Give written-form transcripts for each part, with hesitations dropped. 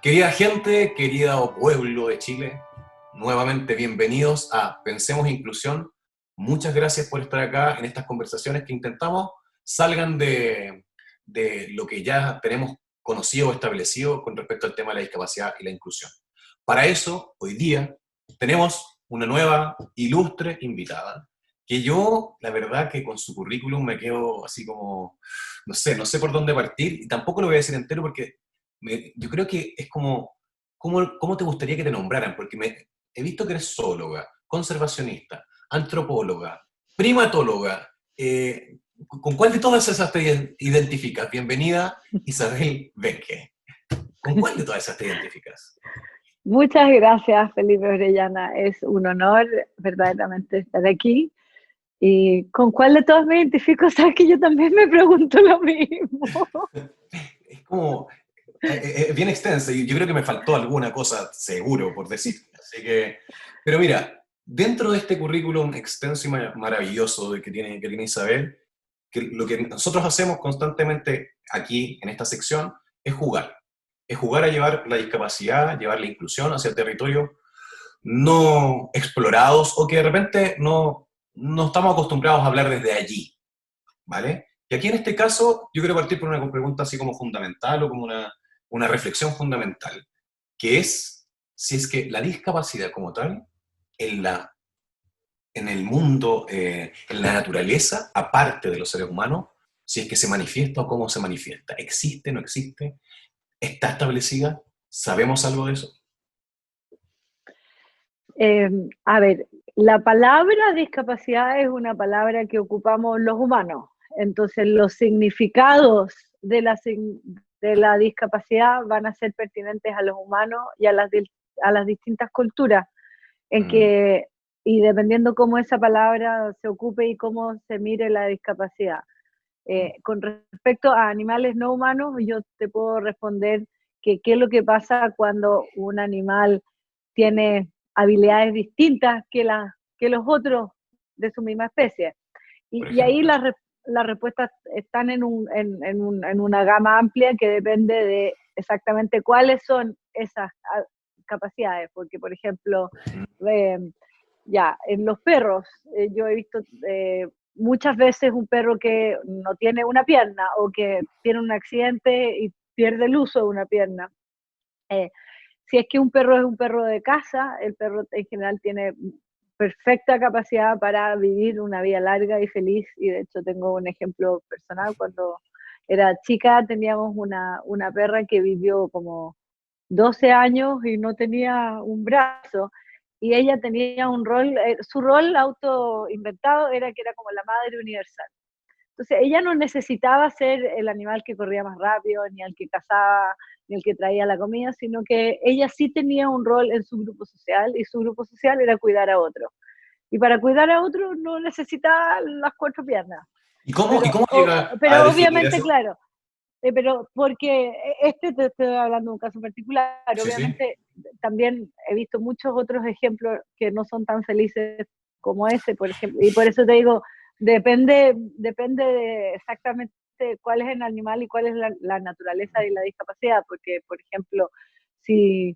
Querida gente, querido pueblo de Chile, nuevamente bienvenidos a Pensemos Inclusión. Muchas gracias por estar acá en estas conversaciones que intentamos salgan de lo que ya tenemos conocido o establecido con respecto al tema de la discapacidad y la inclusión. Para eso, hoy día, tenemos una nueva, ilustre invitada, que yo, la verdad que con su currículum me quedo así como, no sé por dónde partir, y tampoco lo voy a decir entero porque yo creo que es como, ¿cómo te gustaría que te nombraran? Porque he visto que eres zoóloga, conservacionista, antropóloga, primatóloga. ¿Con cuál de todas esas te identificas? Bienvenida, Isabel Benque. ¿Con cuál de todas esas te identificas? Muchas gracias, Felipe Orellana. Es un honor verdaderamente estar aquí. ¿Y con cuál de todos me identifico? Sabes que yo también me pregunto lo mismo. Es como, es bien extensa y yo creo que me faltó alguna cosa seguro por decir. Así que, pero mira, dentro de este currículum extenso y maravilloso que tiene Isabel, que lo que nosotros hacemos constantemente aquí en esta sección es jugar. Es jugar a llevar la discapacidad, llevar la inclusión hacia territorios no explorados o que de repente no estamos acostumbrados a hablar desde allí, ¿vale? Y aquí en este caso yo quiero partir por una pregunta así como fundamental o como una reflexión fundamental, que es si es que la discapacidad como tal, en, en el mundo, en la naturaleza, aparte de los seres humanos, si es que se manifiesta o cómo se manifiesta. ¿Existe, no existe? ¿Está establecida? ¿Sabemos algo de eso? Eh, a ver, la palabra discapacidad es una palabra que ocupamos los humanos. Entonces, los significados de la discapacidad van a ser pertinentes a los humanos y a las distintas culturas en Mm, que, y dependiendo cómo esa palabra se ocupe y cómo se mire la discapacidad. mm, Con respecto a animales no humanos, yo te puedo responder que qué es lo que pasa cuando un animal tiene habilidades distintas que los otros de su misma especie. por Y ahí ejemplo. las respuestas están en una gama amplia que depende de exactamente cuáles son esas capacidades, porque por ejemplo, eh, ya, en los perros, yo he visto muchas veces un perro que no tiene una pierna o que tiene un accidente y pierde el uso de una pierna. Eh, si es que un perro es un perro de casa, el perro en general tiene perfecta capacidad para vivir una vida larga y feliz, y de hecho tengo un ejemplo personal. Cuando era chica teníamos una perra que vivió como 12 años y no tenía un brazo, y ella tenía un rol, su rol auto inventado era que era como la madre universal. Entonces ella no necesitaba ser el animal que corría más rápido, ni el que cazaba, ni el que traía la comida, sino que ella sí tenía un rol en su grupo social, y su grupo social era cuidar a otro. Y para cuidar a otro no necesitaba las cuatro piernas. ¿Y cómo llega a Pero definir obviamente, eso? claro, pero porque te estoy hablando de un caso particular, Sí, sí. obviamente también he visto muchos otros ejemplos que no son tan felices como ese, por ejemplo, y por eso te digo, depende de exactamente cuál es el animal y cuál es la naturaleza y la discapacidad, porque, por ejemplo, si,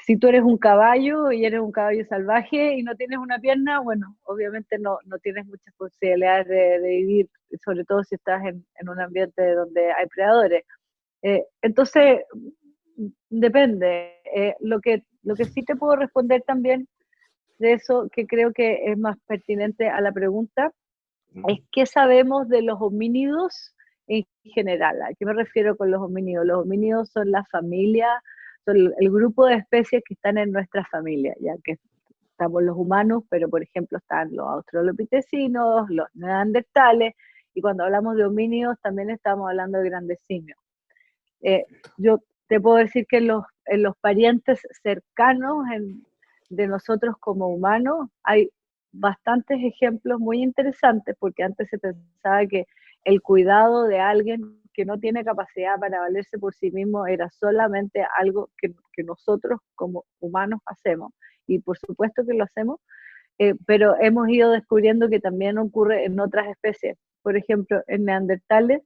si tú eres un caballo y eres un caballo salvaje y no tienes una pierna, bueno, obviamente no tienes muchas posibilidades de vivir, sobre todo si estás en un ambiente donde hay predadores. Entonces, depende. Lo que sí te puedo responder también de eso, que creo que es más pertinente a la pregunta, es qué sabemos de los homínidos en general. ¿A qué me refiero con los homínidos? Los homínidos son la familia, son el grupo de especies que están en nuestra familia, ya que estamos los humanos, pero por ejemplo están los australopitecinos, los neandertales, y cuando hablamos de homínidos también estamos hablando de grandes simios. Eh, yo te puedo decir que en los parientes cercanos de nosotros como humanos hay bastantes ejemplos muy interesantes, porque antes se pensaba que el cuidado de alguien que no tiene capacidad para valerse por sí mismo era solamente algo que nosotros como humanos hacemos, y por supuesto que lo hacemos, pero hemos ido descubriendo que también ocurre en otras especies. Por ejemplo, en neandertales,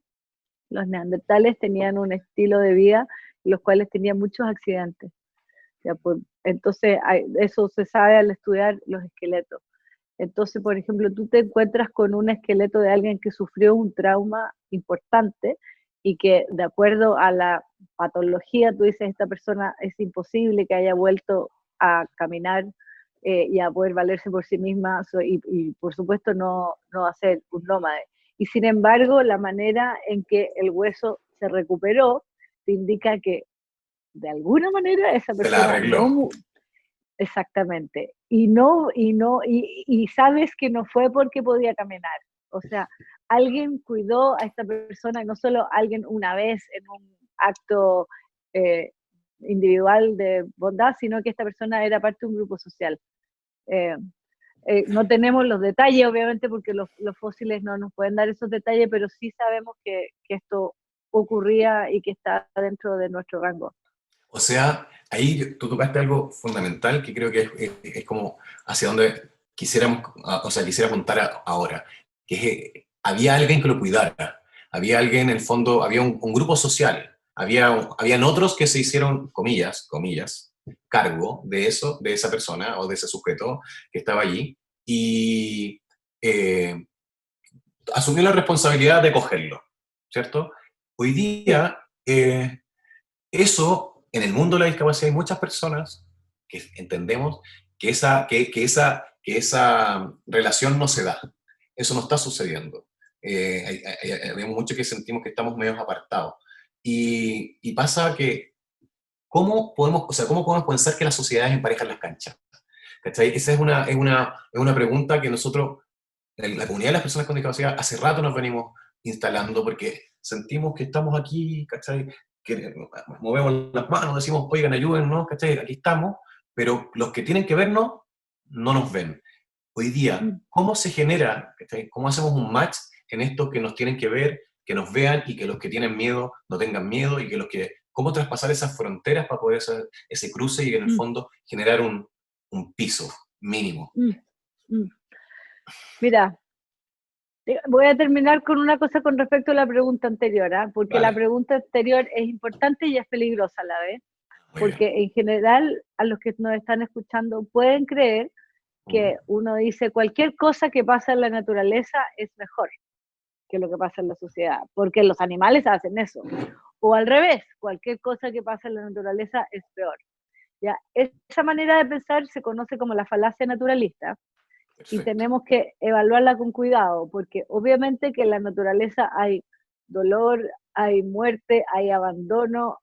los neandertales tenían un estilo de vida los cuales tenían muchos accidentes. ¿Ya? Entonces, eso se sabe al estudiar los esqueletos. Entonces, por ejemplo, tú te encuentras con un esqueleto de alguien que sufrió un trauma importante y que de acuerdo a la patología, tú dices, esta persona es imposible que haya vuelto a caminar y a poder valerse por sí misma y por supuesto no va a ser un nómade. Y sin embargo, la manera en que el hueso se recuperó te indica que de alguna manera esa Se la persona arregló. no. Exactamente. Y sabes que no fue porque podía caminar. O sea, alguien cuidó a esta persona, y no solo alguien una vez en un acto eh, individual de bondad, sino que esta persona era parte de un grupo social. Eh, no tenemos los detalles, obviamente, porque los fósiles no nos pueden dar esos detalles, pero sí sabemos que esto ocurría y que está dentro de nuestro rango. O sea, ahí tú tocaste algo fundamental que creo que es como hacia donde quisiéramos, o sea, quisiera apuntar ahora, que había alguien que lo cuidara, había alguien en el fondo, había un grupo social, habían otros que se hicieron, comillas, cargo de eso, de esa persona o de ese sujeto que estaba allí y eh, asumió la responsabilidad de cogerlo, ¿cierto? Hoy Sí. día, eso, en el mundo de la discapacidad hay muchas personas que entendemos que esa relación no se da. Eso no está sucediendo. Hay mucho que sentimos que estamos medio apartados. Y pasa que, ¿cómo podemos pensar que las sociedades emparejan las canchas? ¿Cachai? Esa es una pregunta que nosotros, la comunidad de las personas con discapacidad, hace rato nos venimos instalando porque sentimos que estamos aquí, ¿cachai? Que movemos las manos, decimos, oigan, ayúdennos, ¿cachai? Aquí estamos, pero los que tienen que vernos no nos ven. Hoy día, Mm. ¿cómo se genera, ¿cachai? ¿Cómo hacemos un match en esto que nos tienen que ver, que nos vean y que los que tienen miedo no tengan miedo y que cómo traspasar esas fronteras para poder hacer ese cruce y en el Mm. fondo generar un piso mínimo? Mm. Mm. Mira, voy a terminar con una cosa con respecto a la pregunta anterior, ¿eh? Porque la Vale, pregunta anterior es importante y es peligrosa a la vez, muy bien. porque en general a los que nos están escuchando pueden creer Mm. que uno dice cualquier cosa que pasa en la naturaleza es mejor que lo que pasa en la sociedad, porque los animales hacen eso. O al revés, cualquier cosa que pasa en la naturaleza es peor. ¿Ya? Esa manera de pensar se conoce como la falacia naturalista, y Perfecto. tenemos que evaluarla con cuidado, porque obviamente que en la naturaleza hay dolor, hay muerte, hay abandono,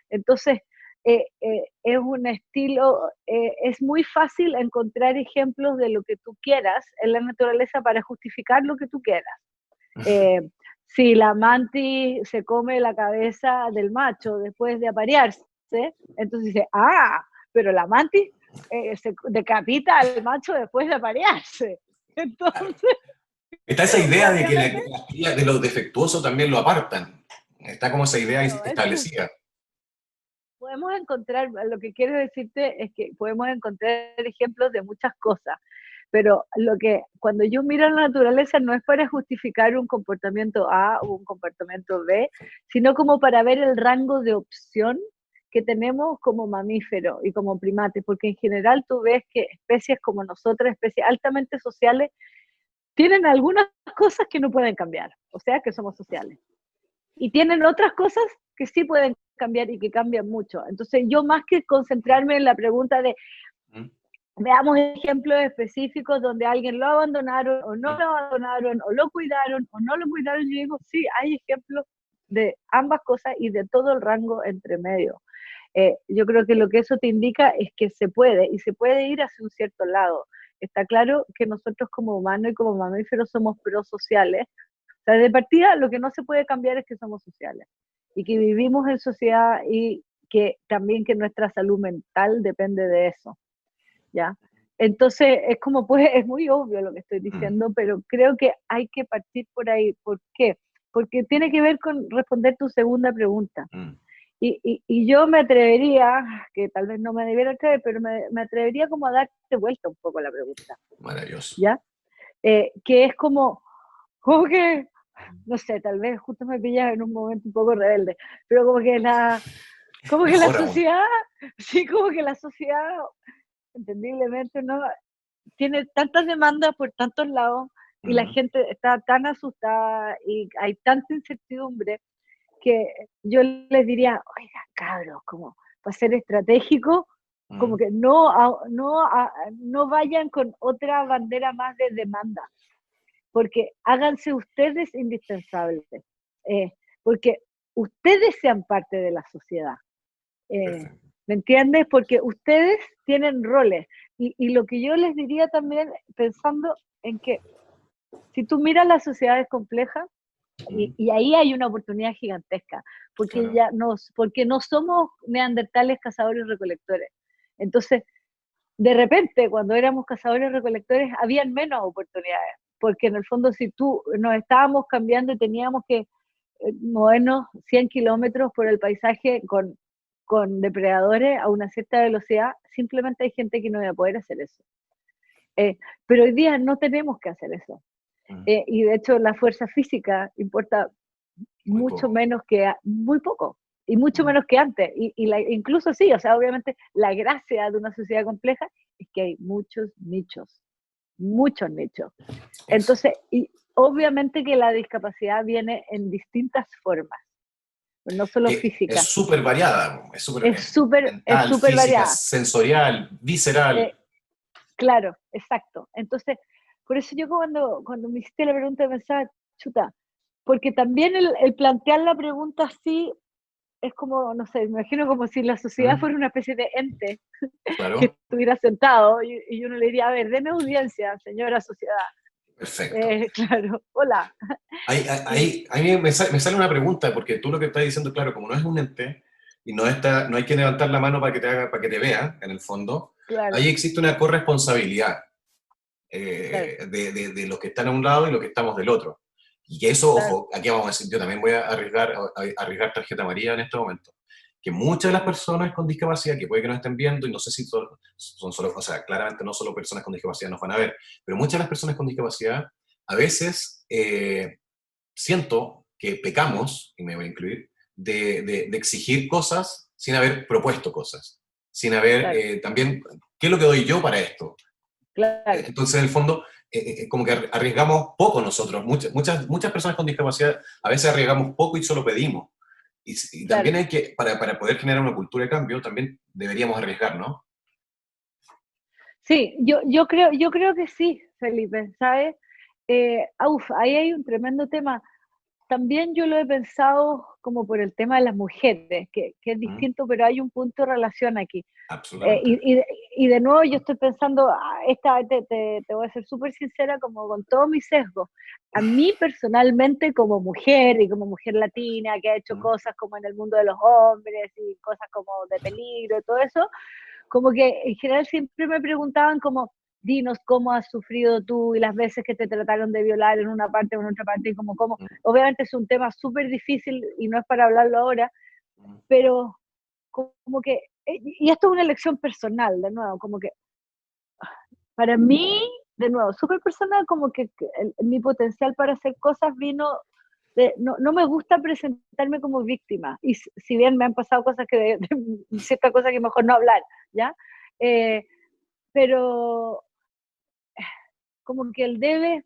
Entonces, es un estilo, es muy fácil encontrar ejemplos de lo que tú quieras en la naturaleza para justificar lo que tú quieras. Eh, si la mantis se come la cabeza del macho después de aparearse, entonces dice, pero la mantis se decapita al macho después de aparearse. Claro. Entonces, Está esa idea de que obviamente, las crías de los defectuosos también lo apartan. Está como esa idea claro, entonces establecida. podemos encontrar, lo que quiero decirte es que podemos encontrar ejemplos de muchas cosas, pero cuando yo miro la naturaleza no es para justificar un comportamiento A o un comportamiento B, sino como para ver el rango de opción que tenemos como mamíferos y como primates, porque en general tú ves que especies como nosotras, especies altamente sociales, tienen algunas cosas que no pueden cambiar, o sea que somos sociales. Y tienen otras cosas que sí pueden cambiar y que cambian mucho. Entonces yo más que concentrarme en la pregunta de Mm, veamos ejemplos específicos donde alguien lo abandonaron o no mm. lo abandonaron, o lo cuidaron o no lo cuidaron, yo digo, sí, hay ejemplos de ambas cosas y de todo el rango entre medio. Yo creo que lo que eso te indica es que se puede, y se puede ir hacia un cierto lado. Está claro que nosotros como humanos y como mamíferos somos prosociales. O sea, de partida lo que no se puede cambiar es que somos sociales y que vivimos en sociedad, y que también que nuestra salud mental depende de eso. ¿Ya? Entonces, es como, pues, es muy obvio lo que estoy Mm, diciendo, pero creo que hay que partir por ahí. ¿Por qué? Porque tiene que ver con responder tu segunda pregunta. mm. Y yo me atrevería, que tal vez no me debiera atrever, pero me atrevería como a darte vuelta un poco a la pregunta, Maravilloso. ¿ya? Que es como que, no sé, tal vez justo me pillas en un momento un poco rebelde, pero como que Como que la Mejor aún. sociedad, sí, como que la sociedad, entendiblemente, ¿no? Tiene tantas demandas por tantos lados y la Mm, gente está tan asustada y hay tanta incertidumbre que yo les diría, oiga, cabros, como para ser estratégico, como mm, que no vayan con otra bandera más de demanda, porque háganse ustedes indispensables, eh, porque ustedes sean parte de la sociedad. Eh, perfecto. ¿Me entiendes? Porque ustedes tienen roles. Y lo que yo les diría también, pensando en que si tú miras las sociedades complejas, Mm, y ahí hay una oportunidad gigantesca, claro. porque no somos neandertales cazadores recolectores. Entonces, de repente, cuando éramos cazadores recolectores, habían menos oportunidades, porque en el fondo si tú nos estábamos cambiando y teníamos que movernos 100 kilómetros por el paisaje con depredadores a una cierta velocidad, simplemente hay gente que no iba a poder hacer eso. Pero hoy día no tenemos que hacer eso. Mm, Y de hecho la fuerza física importa muy mucho poco. menos que, muy poco, y mucho Mm, menos que antes. Incluso sí, o sea, obviamente la gracia de una sociedad compleja es que hay muchos nichos. eso. Entonces, y obviamente que la discapacidad viene en distintas formas, no solo Que es física, súper variada, es súper es mental, súper física, variada. sensorial, visceral. Eh, claro, exacto. Entonces, por eso yo cuando me hiciste la pregunta pensaba, chuta, porque también el plantear la pregunta así es como, no sé, me imagino como si la sociedad Mm, fuera una especie de ente que claro, estuviera sentado y uno le diría, a ver, deme audiencia, señora sociedad. perfecto. Claro, hola. Y, Ahí me sale una pregunta, porque tú lo que estás diciendo, claro, como no es un ente y no hay que levantar la mano para que para que te vea, en el fondo, ahí claro, existe una corresponsabilidad claro, de los que están a un lado y los que estamos del otro. Y que eso, claro. ojo, aquí vamos a decir, yo también voy a arriesgar tarjeta amarilla en este momento, que muchas de las Mm, personas con discapacidad, que puede que nos estén viendo, y no sé si son solo, o sea, claramente no solo personas con discapacidad nos van a ver, pero muchas de las personas con discapacidad a veces siento que pecamos, y me voy a incluir, de exigir cosas sin haber propuesto cosas, sin haber claro, también, ¿qué es lo que doy yo para esto? claro. Entonces, en el fondo, como que arriesgamos poco nosotros. Muchas personas con discapacidad a veces arriesgamos poco y solo pedimos. Y Claro. también hay que, para poder generar una cultura de cambio, también deberíamos arriesgar, ¿no? Sí, yo creo que sí, Felipe, ¿sabes? Ahí hay un tremendo tema. También yo lo he pensado como por el tema de las mujeres, que es Mm, distinto, pero hay un punto de relación aquí. Eh, absolutamente. y, y, y de nuevo yo estoy pensando, te voy a ser súper sincera, como con todo mi sesgo. A mí personalmente como mujer y como mujer latina que ha hecho Mm, cosas como en el mundo de los hombres y cosas como de peligro y todo eso, como que en general siempre me preguntaban como, dinos cómo has sufrido tú y las veces que te trataron de violar en una parte o en otra parte y cómo. mm, Obviamente es un tema súper difícil y no es para hablarlo ahora, mm, pero como que, y esto es una elección personal, de nuevo, como que para mí, de nuevo, súper personal, como que mi potencial para hacer cosas vino no me gusta presentarme como víctima, y si bien me han pasado cosas ciertas cosas que mejor no hablar, ¿ya? Eh, pero como que el debe,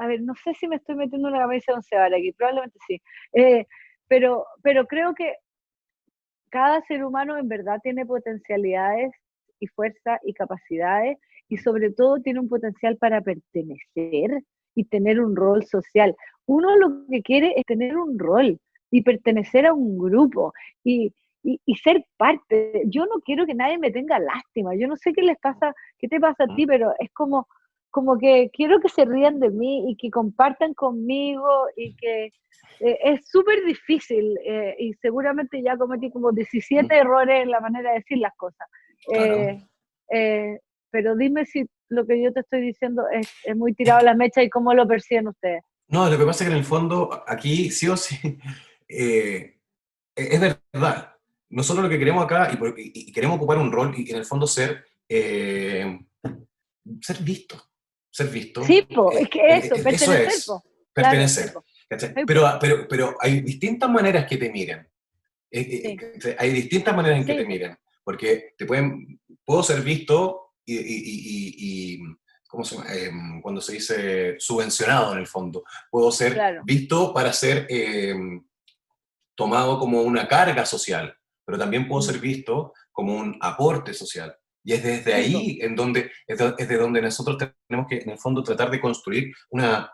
a ver, no sé si me estoy metiendo en una camisa de once varas aquí, probablemente sí, pero creo que cada ser humano en verdad tiene potencialidades y fuerza y capacidades y mm, sobre todo tiene un potencial para pertenecer y tener un rol social. Uno lo que quiere es tener un rol y pertenecer a un grupo y ser parte. Yo no quiero que nadie me tenga lástima. Yo no sé qué les pasa, qué te pasa a mm, ti, pero es como que quiero que se rían de mí y que compartan conmigo y que es súper difícil y seguramente ya cometí como mm, 17 errores en la manera de decir las cosas. claro. Eh, eh, pero dime si lo que yo te estoy diciendo es muy tirado a la mecha y cómo lo perciben ustedes. No, lo que pasa es que en el fondo, aquí sí o sí, eh, es verdad. Nosotros lo que queremos acá, y queremos ocupar un rol, y en el fondo ser visto. Ser visto. Sí, po, es que eso, Eso pertenecer, es, po. Claro, sí, pertenecer. po. ¿Cachai? Sí, po. Pero hay distintas maneras que te miren. Sí, hay distintas maneras en que te sí, miren, porque puedo ser visto ¿cómo se llama? Cuando se dice subvencionado en el fondo, puedo ser claro. visto para ser tomado como una carga social, pero también puedo Mm, ser visto como un aporte social. Y es desde sí, po, ahí es de donde nosotros tenemos que, en el fondo, tratar de construir una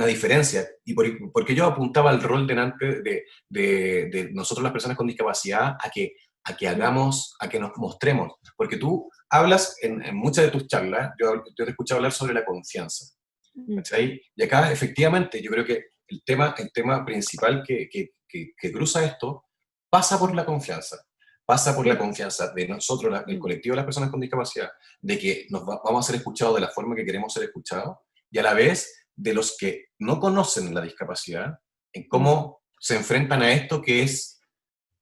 diferencia. Y porque yo apuntaba al rol delante de nosotros las personas con discapacidad a que mm, hagamos, a que nos mostremos. Porque tú hablas en muchas de tus charlas, yo te he escuchado hablar sobre la confianza. mm, ¿Cachai? Y acá, efectivamente, yo creo que el tema principal que cruza esto pasa por la confianza. Pasa por sí, la po, confianza de nosotros, el mm, colectivo de las personas con discapacidad, de que vamos a ser escuchados de la forma que queremos ser escuchados, y a la vez de los que no conocen la discapacidad, en mm, cómo se enfrentan a esto que es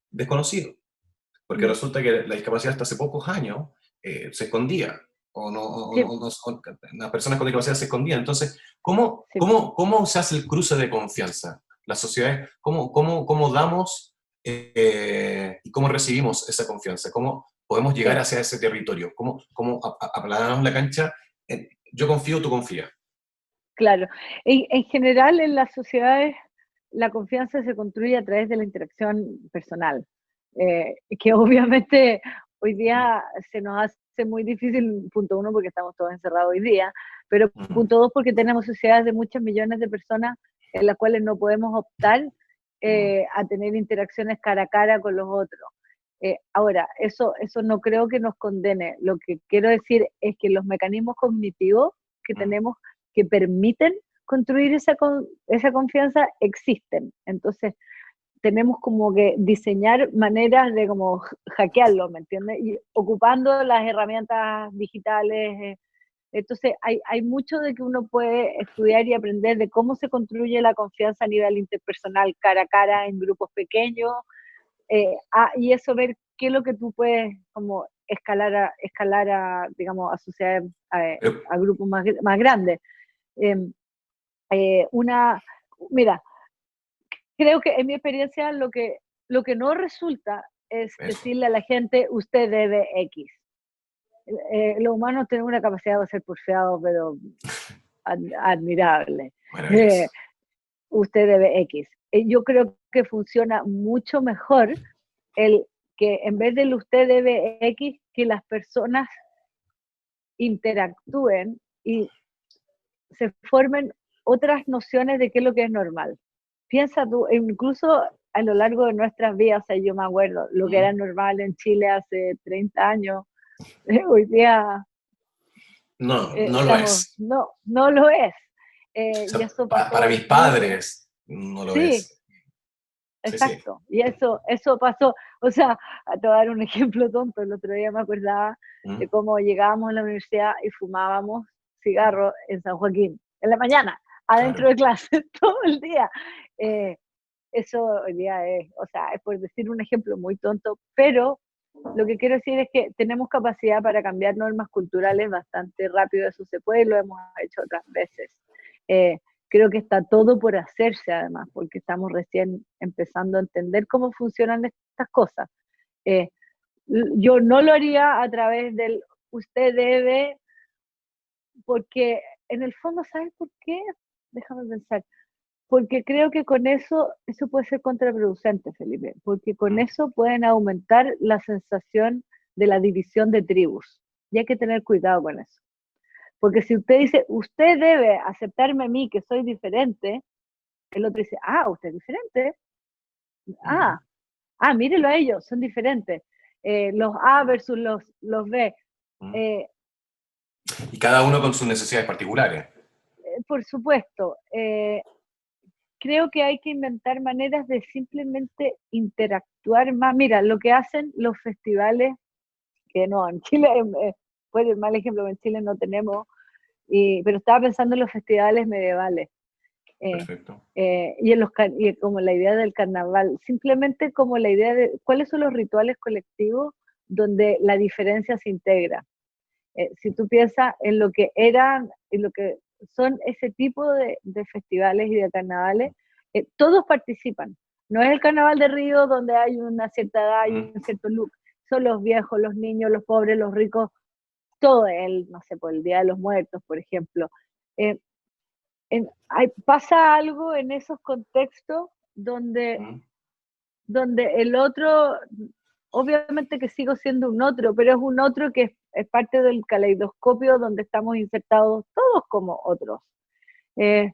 desconocido. Porque mm, resulta que la discapacidad hasta hace pocos años se escondía, sí, las personas con discapacidad se escondían. Entonces, ¿cómo, sí, po. cómo, cómo se hace el cruce de confianza? Las sociedades, ¿cómo damos y cómo recibimos esa confianza? ¿Cómo podemos llegar Sí, hacia ese territorio? ¿Cómo aplanamos la cancha? Yo confío, tú confías. claro. En general, en las sociedades, la confianza se construye a través de la interacción personal, que obviamente hoy día se nos hace muy difícil, punto uno, porque estamos todos encerrados hoy día, pero Ujú, punto dos, porque tenemos sociedades de muchos millones de personas en las cuales no podemos optar ujú, a tener interacciones cara a cara con los otros. Ahora, eso no creo que nos condene. Lo que quiero decir es que los mecanismos cognitivos que ujú. tenemos que permiten construir esa confianza existen. Entonces, tenemos como que diseñar maneras de como hackearlo, ¿me entiendes? Y ocupando las herramientas digitales. Entonces, hay mucho de que uno puede estudiar y aprender de cómo se construye la confianza a nivel interpersonal, cara a cara, en grupos pequeños, y eso ver qué es lo que tú puedes como escalar a digamos, a sociedades, Pero a grupos más grandes. Eh, una, mira, creo que en mi experiencia lo que no resulta es eso, decirle a la gente, usted debe X. Los humanos tienen una capacidad de ser porfiados, pero admirable. maravilloso. Eh, usted debe X. Yo creo que funciona mucho mejor el que en vez del usted debe X, que las personas interactúen y se formen otras nociones de qué es lo que es normal. Piensa tú, incluso a lo largo de nuestras vidas, o sea, yo me acuerdo, lo que era Mm. normal en Chile hace 30 años, hoy día, No, no lo digamos, es. no lo es. O Y sea, eso para pasó mis mucho. padres no lo Sí, es. Sí, sí. exacto. Y eso pasó. O sea, te voy a dar un ejemplo tonto. El otro día me acordaba de ¿Mm? cómo llegábamos a la universidad y fumábamos cigarros en San Joaquín, en la mañana, adentro Claro. de clase, todo el día. Eh, Eso hoy día o sea, es por decir un ejemplo muy tonto, pero lo que quiero decir es que tenemos capacidad para cambiar normas culturales bastante rápido, eso se puede y lo hemos hecho otras veces. Eh, Creo que está todo por hacerse además, porque estamos recién empezando a entender cómo funcionan estas cosas. Eh, yo no lo haría a través del usted debe, porque en el fondo, ¿sabes por qué? Déjame pensar, porque creo que con eso puede ser contraproducente, Felipe, porque con ¿Mm? eso pueden aumentar la sensación de la división de tribus. Y hay que tener cuidado con eso. Porque si usted dice, usted debe aceptarme a mí que soy diferente, el otro dice, usted es diferente. ¿Mm? Ah, mírelo a ellos, son diferentes. Los A versus los B. ¿Mm? Eh, Y cada uno con sus necesidades particulares. por supuesto, creo que hay que inventar maneras de simplemente interactuar más. Mira, lo que hacen los festivales, que no, en Chile fue el mal ejemplo, en Chile no tenemos, pero estaba pensando en los festivales medievales. eh, Perfecto. y como la idea del carnaval, simplemente como la idea de cuáles son los rituales colectivos donde la diferencia se integra. Si tú piensas en lo que eran, en lo que son ese tipo de festivales y de carnavales, todos participan. No es el carnaval de Río donde hay una cierta edad y Mm, un cierto look. Son los viejos, los niños, los pobres, los ricos, todo el, no sé, por el Día de los Muertos, por ejemplo. Eh, pasa algo en esos contextos donde, mm. donde el otro, obviamente que sigo siendo un otro, pero es un otro que es parte del caleidoscopio donde estamos insertados todos como otros. Eh,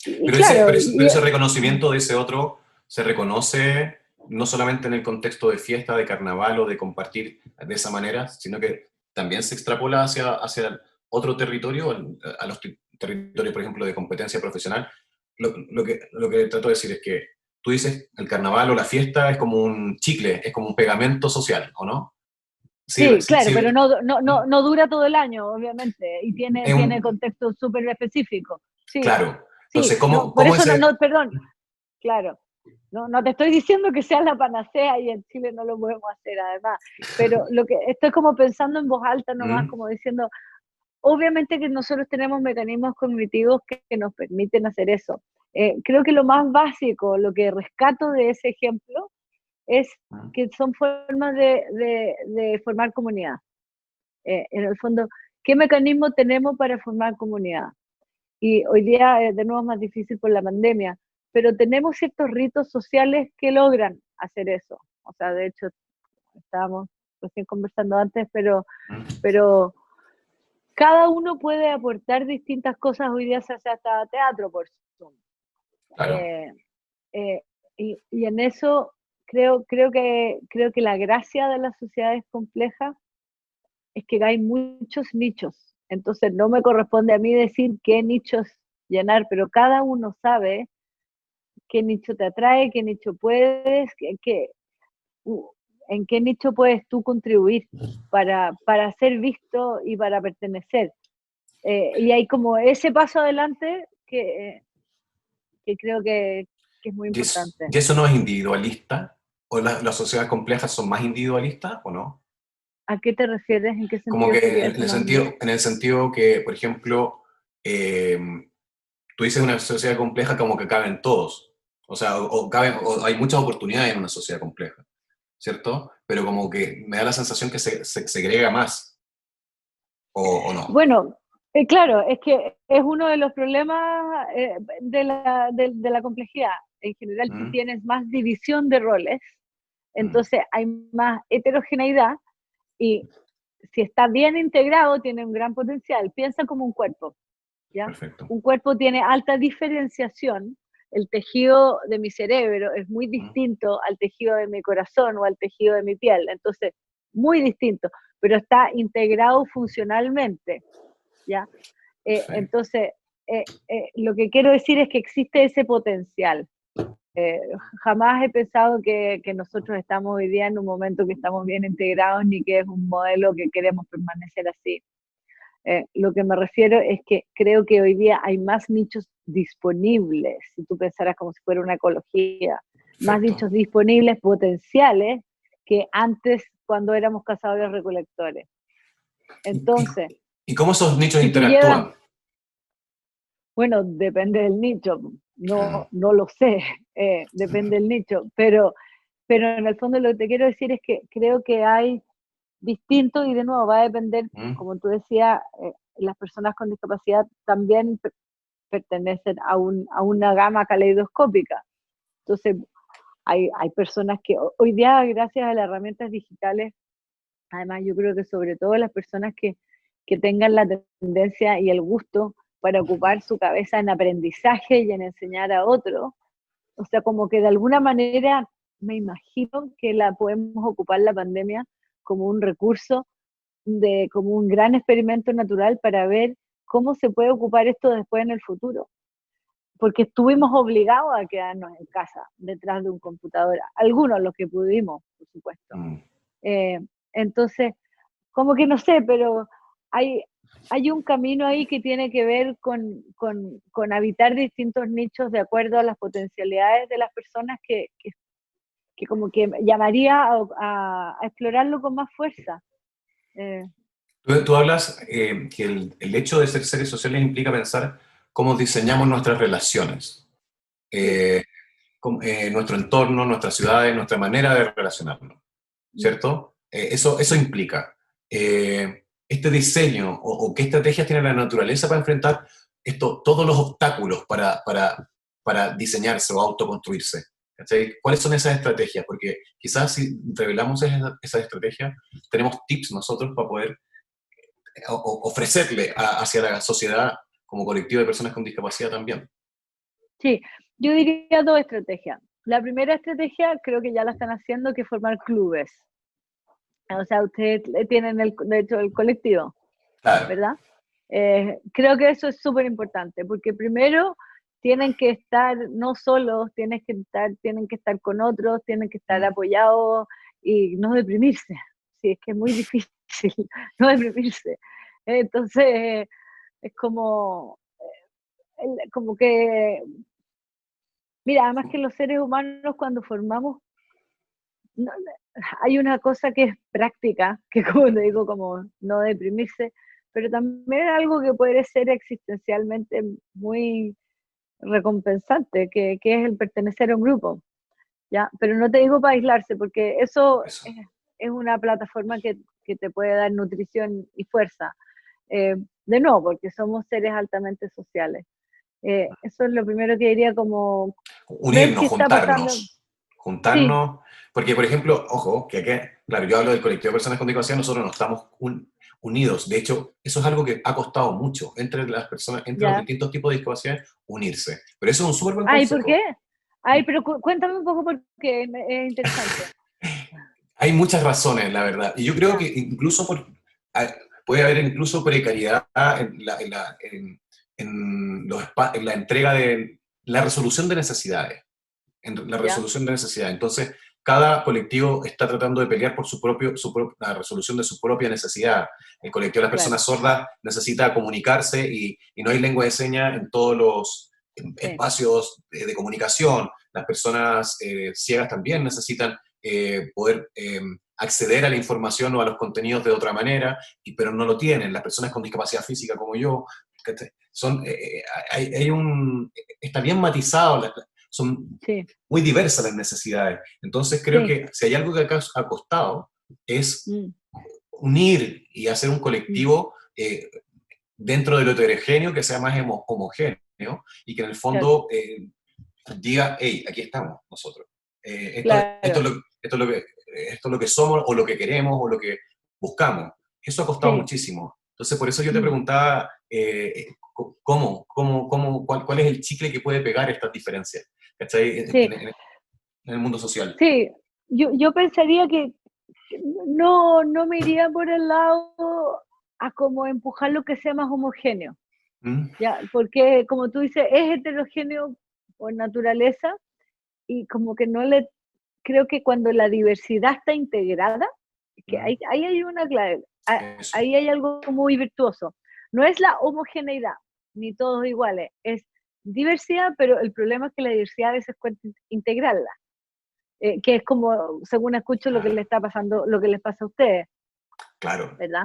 y claro, Pero ese reconocimiento de ese otro se reconoce no solamente en el contexto de fiesta, de carnaval o de compartir de esa manera, sino que también se extrapola hacia otro territorio, a los territorios, por ejemplo, de competencia profesional. Lo que trato de decir es que tú dices el carnaval o la fiesta es como un chicle, es como un pegamento social, ¿o no? Sí, sí, sí, claro, sí, pero no dura todo el año, obviamente, y es tiene un, contextos súper específicos. Sí, claro. sí, Entonces, no, por cómo eso ese... perdón, claro, no te estoy diciendo que sea la panacea y en Chile no lo podemos hacer además, pero lo que estoy como pensando en voz alta nomás, ¿Mm? como diciendo, obviamente que nosotros tenemos mecanismos cognitivos que nos permiten hacer eso. Creo que lo más básico, lo que rescato de ese ejemplo, es ¿Mm? que son formas de formar comunidad. En el fondo, ¿qué mecanismo tenemos para formar comunidad? Y hoy día, de nuevo, es más difícil por la pandemia, pero tenemos ciertos ritos sociales que logran hacer eso. O sea, de hecho, estábamos recién conversando antes, ¿Mm? pero cada uno puede aportar distintas cosas. Hoy día se hace hasta teatro por Zoom. Claro. Eh, eh, y en eso creo que la gracia de las sociedades complejas es que hay muchos nichos. Entonces no me corresponde a mí decir qué nichos llenar, pero cada uno sabe qué nicho te atrae, qué nicho puedes, en qué nicho puedes tú contribuir para ser visto y para pertenecer. Y hay como ese paso adelante que creo que es muy importante. Y eso no es individualista? ¿O las sociedades complejas son más individualistas o no? ¿A qué te refieres? ¿En qué Como sentido que sería eso más? en el sentido que, por ejemplo, eh, tú dices una sociedad compleja como que caben todos. O sea, o hay muchas oportunidades en una sociedad compleja, ¿cierto? Pero como que me da la sensación que se segrega más, o no. Bueno, claro, es que es uno de los problemas de la complejidad. En general, tú ¿Mm? tienes más división de roles, ¿Mm? entonces hay más heterogeneidad y si está bien integrado, tiene un gran potencial. Piensa como un cuerpo, ¿ya? Perfecto. Un cuerpo tiene alta diferenciación. El tejido de mi cerebro es muy ¿Mm? distinto al tejido de mi corazón o al tejido de mi piel. Entonces, muy distinto, pero está integrado funcionalmente, ¿ya? Perfecto. Entonces, lo que quiero decir es que existe ese potencial. Eh, Jamás he pensado que nosotros estamos hoy día en un momento que estamos bien integrados ni que es un modelo que queremos permanecer así. Lo que me refiero es que creo que hoy día hay más nichos disponibles, si tú pensaras como si fuera una ecología, más Perfecto. nichos disponibles potenciales que antes cuando éramos cazadores recolectores. ¿Y, Entonces, y cómo esos nichos si tú llevas, interactúan? bueno, depende del nicho, Ah, no lo sé, depende del nicho, pero en el fondo lo que te quiero decir es que creo que hay distintos y de nuevo va a depender, ¿mm? como tú decías, las personas con discapacidad también pertenecen a una gama caleidoscópica. Entonces, hay personas que hoy día, gracias a las herramientas digitales, además yo creo que sobre todo las personas que tengan la tendencia y el gusto para ocupar su cabeza en aprendizaje y en enseñar a otros, o sea, como que de alguna manera me imagino que la podemos ocupar la pandemia como un recurso, como un gran experimento natural para ver cómo se puede ocupar esto después en el futuro. Porque estuvimos obligados a quedarnos en casa, detrás de un computador, algunos los que pudimos, por supuesto. ¿Mm? Eh, entonces, como que no sé, pero hay, hay un camino ahí que tiene que ver con habitar distintos nichos de acuerdo a las potencialidades de las personas que como que llamaría a explorarlo con más fuerza. Eh, Tú hablas que el hecho de ser seres sociales implica pensar cómo diseñamos nuestras relaciones. sí, Eh, nuestro entorno, nuestras ciudades, nuestra manera de relacionarnos, ¿cierto? Eso implica este diseño o qué estrategias tiene la naturaleza para enfrentar todos los obstáculos para diseñarse o autoconstruirse. ¿Cachai? ¿Cuáles son esas estrategias? Porque quizás si revelamos esas estrategias, tenemos tips nosotros para poder ofrecerle hacia la sociedad como colectivo de personas con discapacidad también. Sí, yo diría dos estrategias. La primera estrategia creo que ya la están haciendo, que es formar clubes. O sea, ustedes tienen, de hecho, el colectivo, Claro. ¿verdad? Creo que eso es súper importante, porque primero tienen que estar no solos, tienen que estar con otros, tienen que estar apoyados y no deprimirse. Sí, es que es muy difícil no deprimirse. Entonces, es como que, mira, además que los seres humanos cuando formamos, no, hay una cosa que es práctica, que como te digo, como no deprimirse, pero también algo que puede ser existencialmente muy recompensante, que es el pertenecer a un grupo, ¿ya? Pero no te digo para aislarse, porque eso es una plataforma que te puede dar nutrición y fuerza. De nuevo, porque somos seres altamente sociales. Eso es lo primero que diría, como ver Unirnos, si está pasando. Sí, juntarnos, porque por ejemplo, ojo, que aquí, claro, yo hablo del colectivo de personas con discapacidad, nosotros no estamos unidos, de hecho, eso es algo que ha costado mucho entre las personas, entre los ya. distintos tipos de discapacidades, unirse, pero eso es un súper buen Ay, ¿por qué? consejo. Ay, pero cuéntame un poco porque es interesante. Hay muchas razones, la verdad, y yo creo Ya, que incluso puede haber incluso precariedad en la entrega de la resolución de necesidades. En la ya, resolución de necesidades. Entonces, cada colectivo está tratando de pelear por la resolución de su propia necesidad. El colectivo de las claro, personas sordas necesita comunicarse y no hay lengua de señas en todos los sí, espacios de comunicación. Las personas ciegas también necesitan poder acceder a la información o a los contenidos de otra manera, pero no lo tienen. Las personas con discapacidad física como yo, son, está bien matizado, son sí, muy diversas las necesidades. Entonces creo sí, que si hay algo que acá ha costado es mm, unir y hacer un mm, colectivo dentro de lo heterogéneo que sea más homogéneo y que en el claro, fondo diga, hey, aquí estamos nosotros. claro, Esto es lo que somos o lo que queremos o lo que buscamos. Eso ha costado sí, muchísimo. Entonces, por eso yo te mm, preguntaba cuál es el chicle que puede pegar estas diferencias, ¿cachai? sí, En el mundo social. sí. Yo pensaría que no me iría por el lado a como empujar lo que sea más homogéneo, ¿Mm? ¿ya? Porque como tú dices, es heterogéneo por naturaleza y como que no le, creo que cuando la diversidad está integrada, que ¿Mm? ahí hay una clave, Eso, ahí hay algo muy virtuoso. No es la homogeneidad, ni todos iguales, es diversidad, pero el problema es que la diversidad a veces cuesta integrarla, que es como, según escucho, lo que le claro, está pasando, lo que les pasa a ustedes, claro, ¿verdad?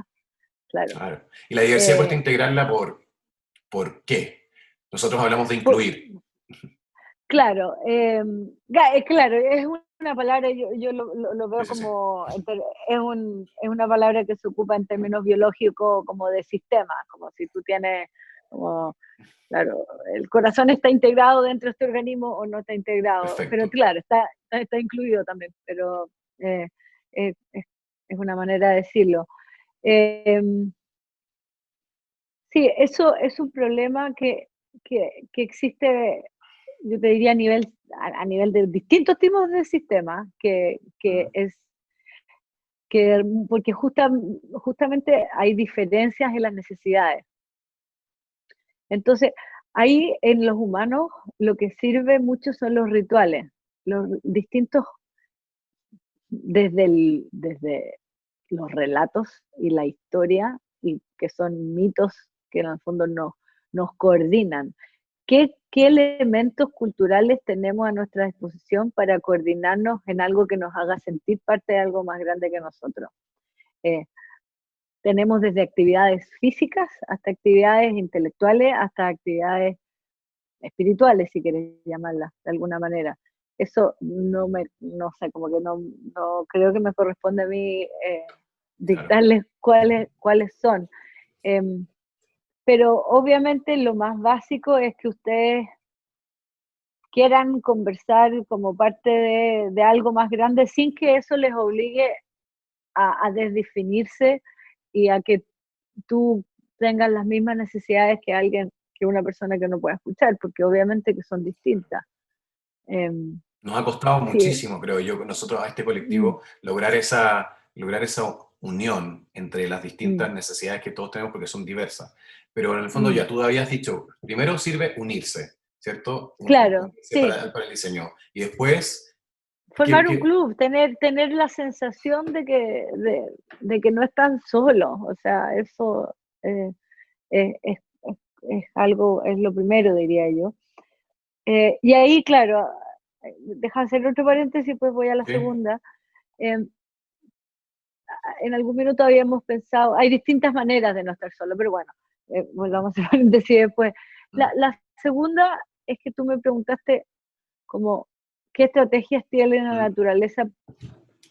Claro. claro. Y la diversidad cuesta Eh, integrarla ¿por qué? Nosotros hablamos de por- incluir. claro, claro, es una palabra, yo lo Sí, veo sí, sí. como, es una palabra que se ocupa en términos biológicos como de sistema, como si tú tienes, como, claro, el corazón está integrado dentro de este organismo o no está integrado, pero Perfecto. claro, está incluido también, pero eh, es una manera de decirlo. Eh, sí, eso es un problema que existe, yo te diría a nivel de distintos tipos de sistemas, que Mm, es que porque justamente hay diferencias en las necesidades. Entonces, ahí en los humanos lo que sirve mucho son los rituales, los distintos, desde los relatos y la historia, y que son mitos que en el fondo nos coordinan. ¿Qué elementos culturales tenemos a nuestra disposición para coordinarnos en algo que nos haga sentir parte de algo más grande que nosotros? Eh, Tenemos desde actividades físicas hasta actividades intelectuales, hasta actividades espirituales, si quieres llamarlas de alguna manera. eso no sé, como que no creo que me corresponde a mí Claro. dictarles cuáles son. Em, pero obviamente lo más básico es que ustedes quieran conversar como parte de algo más grande sin que eso les obligue a desdefinirse y a que tú tengas las mismas necesidades que una persona que no pueda escuchar, porque obviamente que son distintas. Em, Nos ha costado sí, muchísimo, creo yo, nosotros a este mm, colectivo, lograr esa unión entre las mm, distintas necesidades que todos tenemos porque son diversas. Pero en el fondo mm. ya tú habías dicho, primero sirve unirse, ¿cierto? Claro, Unirse sí. para el diseño. Y después, Formar un club, tener la sensación de que no están solos, o sea, eso eh, es algo, es lo primero, diría yo. Y ahí, claro, deja hacer otro paréntesis, pues voy a la ¿qué? segunda. Eh, en algún minuto habíamos pensado, hay distintas maneras de no estar solo, pero bueno, volvamos a paréntesis después. Mm, La segunda es que tú me preguntaste como, ¿qué estrategias tiene la mm, naturaleza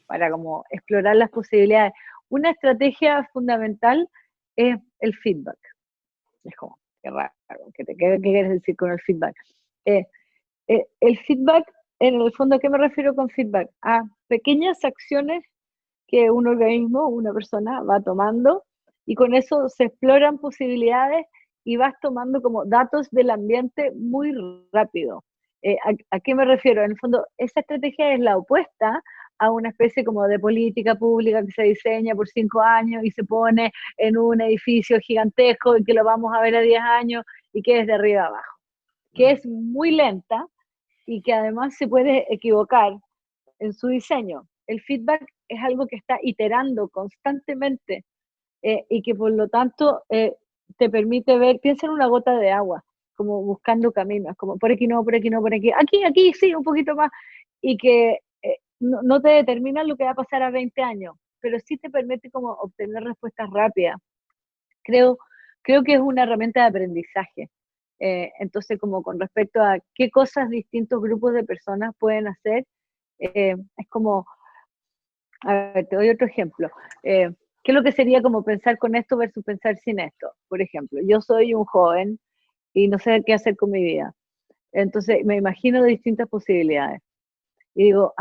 para como explorar las posibilidades? Una estrategia fundamental es el feedback. Es como, qué raro, ¿qué quieres decir con el feedback? Eh, el feedback, en el fondo, ¿a qué me refiero con feedback? A pequeñas acciones que un organismo, una persona va tomando y con eso se exploran posibilidades y vas tomando como datos del ambiente muy rápido. ¿A qué me refiero? En el fondo, esa estrategia es la opuesta a una especie como de política pública que se diseña por 5 años y se pone en un edificio gigantesco y que lo vamos a ver a 10 años y que es de arriba a abajo, que mm. es muy lenta y que además se puede equivocar en su diseño. El feedback es algo que está iterando constantemente y que por lo tanto te permite ver, piensa en una gota de agua, como buscando caminos, como por aquí no, por aquí no, por aquí, aquí sí, un poquito más, y que no te determina lo que va a pasar a 20 años, pero sí te permite como obtener respuestas rápidas. Creo, creo que es una herramienta de aprendizaje. Entonces, como con respecto a qué cosas distintos grupos de personas pueden hacer, es como, a ver, te doy otro ejemplo. ¿Qué es lo que sería como pensar con esto versus pensar sin esto? Por ejemplo, yo soy un joven y no sé qué hacer con mi vida. Entonces, me imagino distintas posibilidades. Y digo,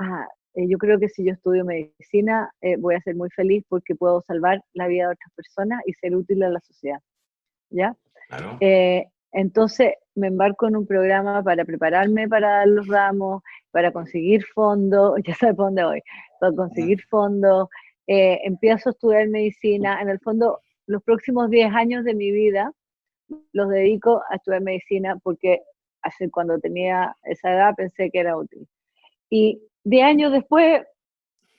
yo creo que si yo estudio medicina, voy a ser muy feliz porque puedo salvar la vida de otras personas y ser útil a la sociedad. ¿Ya? Claro. Entonces me embarco en un programa para prepararme para dar los ramos, para conseguir fondos, ya sabes por dónde voy, para Mm, conseguir fondos, empiezo a estudiar medicina, en el fondo los próximos 10 años de mi vida los dedico a estudiar medicina porque hace cuando tenía esa edad pensé que era útil. Y 10 años después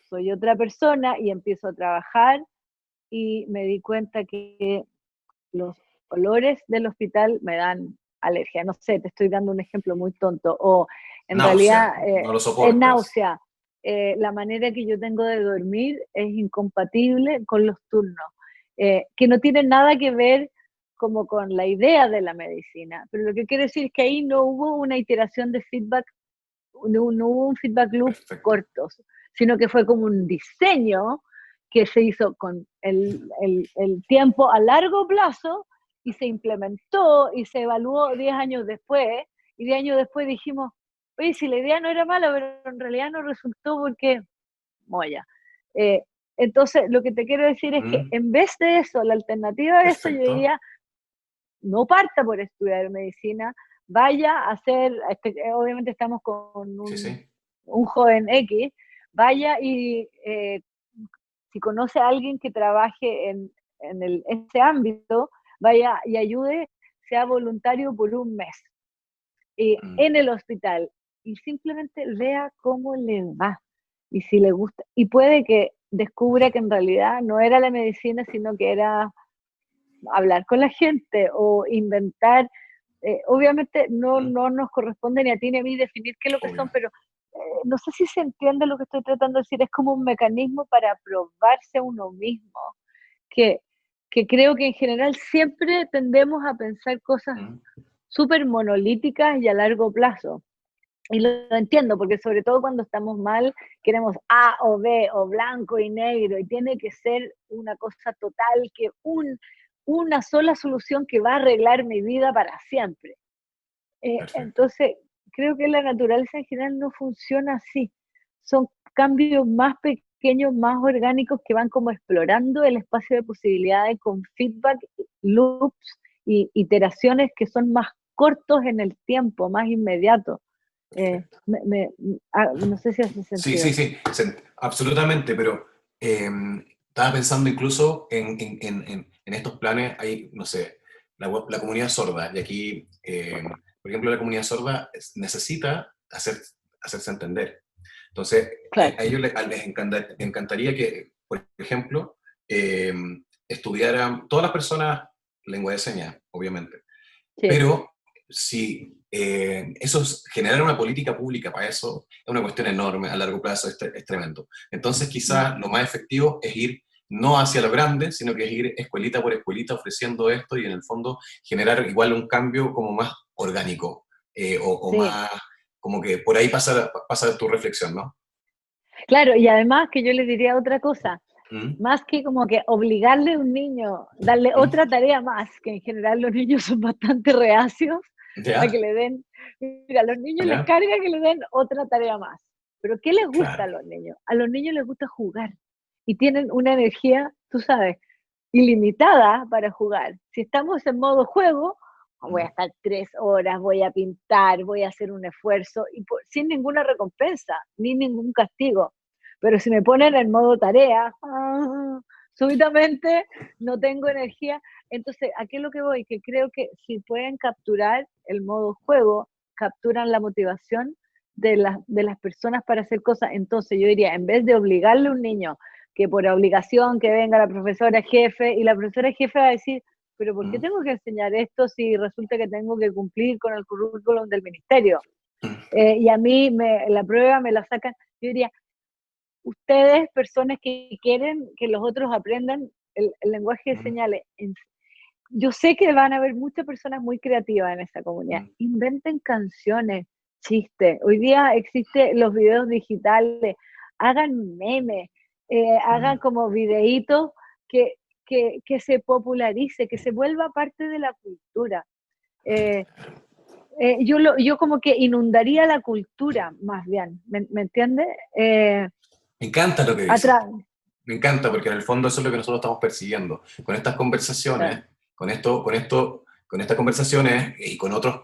soy otra persona y empiezo a trabajar y me di cuenta que los olores del hospital me dan alergia. No sé, te estoy dando un ejemplo muy tonto. O en realidad náusea, no lo es soportas. náusea. La manera que yo tengo de dormir es incompatible con los turnos, que no tienen nada que ver como con la idea de la medicina. Pero lo que quiero decir es que ahí no hubo una iteración de feedback, no hubo un feedback loop Perfecto. corto, sino que fue como un diseño que se hizo con el tiempo a largo plazo y se implementó y se evaluó 10 años después, y 10 años después dijimos, oye, si la idea no era mala, pero en realidad no resultó porque, moya. Eh, entonces, lo que te quiero decir es que Mm, en vez de eso, la alternativa a eso, yo perfecto. diría, no parta por estudiar medicina, vaya a hacer, obviamente estamos con Sí, sí. un joven X, vaya y si conoce a alguien que trabaje en ese ámbito, vaya y ayude, sea voluntario por un mes Mm, en el hospital y simplemente vea cómo le va y si le gusta. Y puede que descubra que en realidad no era la medicina, sino que era hablar con la gente o inventar. Obviamente mm, no nos corresponde ni a ti ni a mí definir qué es lo que son, obvio. pero no sé si se entiende lo que estoy tratando de decir. Es como un mecanismo para probarse a uno mismo, que, que creo que en general siempre tendemos a pensar cosas Mm, súper monolíticas y a largo plazo. Y lo entiendo, porque sobre todo cuando estamos mal, queremos A o B, o blanco y negro, y tiene que ser una cosa total, que una sola solución que va a arreglar mi vida para siempre. Perfecto. Entonces, creo que la naturaleza en general no funciona así. Son cambios más pequeños, más orgánicos, que van como explorando el espacio de posibilidades con feedback, loops y iteraciones que son más cortos en el tiempo, más inmediatos. Perfecto. No sé si hace Sí, sentido. sí, sí, absolutamente, pero estaba pensando incluso en estos planes, hay, no sé, la comunidad sorda, y aquí, por ejemplo, la comunidad sorda necesita hacerse entender. Entonces, Claro, a ellos les encantaría que, por ejemplo, eh, estudiaran todas las personas lengua de señas, obviamente, sí. pero si generar una política pública para eso es una cuestión enorme, a largo plazo es tremendo. Entonces Mm, quizás lo más efectivo es ir no hacia lo grande, sino que es ir escuelita por escuelita ofreciendo esto y en el fondo generar igual un cambio como más orgánico, o sí. más, como que por ahí pasa tu reflexión, ¿no? Claro, y además que yo les diría otra cosa, ¿Mm? más que como que obligarle a un niño, darle ¿Mm? otra tarea más, que en general los niños son bastante reacios a que ¿Ya? le den, mira, a los niños les ¿Ya? carga que le den otra tarea más. Pero ¿qué les gusta a Claro. los niños? A los niños les gusta jugar y tienen una energía, tú sabes, ilimitada para jugar. Si estamos en modo juego, voy a ¿Mm? estar 3 horas, voy a pintar, voy a hacer un esfuerzo y sin ninguna recompensa, ni ningún castigo. Pero si me ponen en modo tarea, súbitamente no tengo energía. Entonces, ¿a qué es lo que voy? Que creo que si pueden capturar el modo juego, capturan la motivación de las personas para hacer cosas. Entonces, yo diría, en vez de obligarle a un niño que por obligación que venga la profesora jefe, y la profesora jefe va a decir, pero ¿por qué ¿Mm? tengo que enseñar esto si resulta que tengo que cumplir con el currículum del ministerio? ¿Mm? Y a mí la prueba me la sacan. Yo diría, ustedes, personas que quieren que los otros aprendan el lenguaje de ¿Mm? señales, yo sé que van a haber muchas personas muy creativas en esta comunidad. ¿Mm? Inventen canciones, chistes. Hoy día existen los videos digitales. Hagan memes, hagan ¿Mm? como videitos que, que se popularice, que se vuelva parte de la cultura. Eh, yo como que inundaría la cultura, más bien, ¿me entiendes? Me encanta lo que dices. Atrás, Me encanta porque en el fondo eso es lo que nosotros estamos persiguiendo. Con estas conversaciones, con estas conversaciones y con otras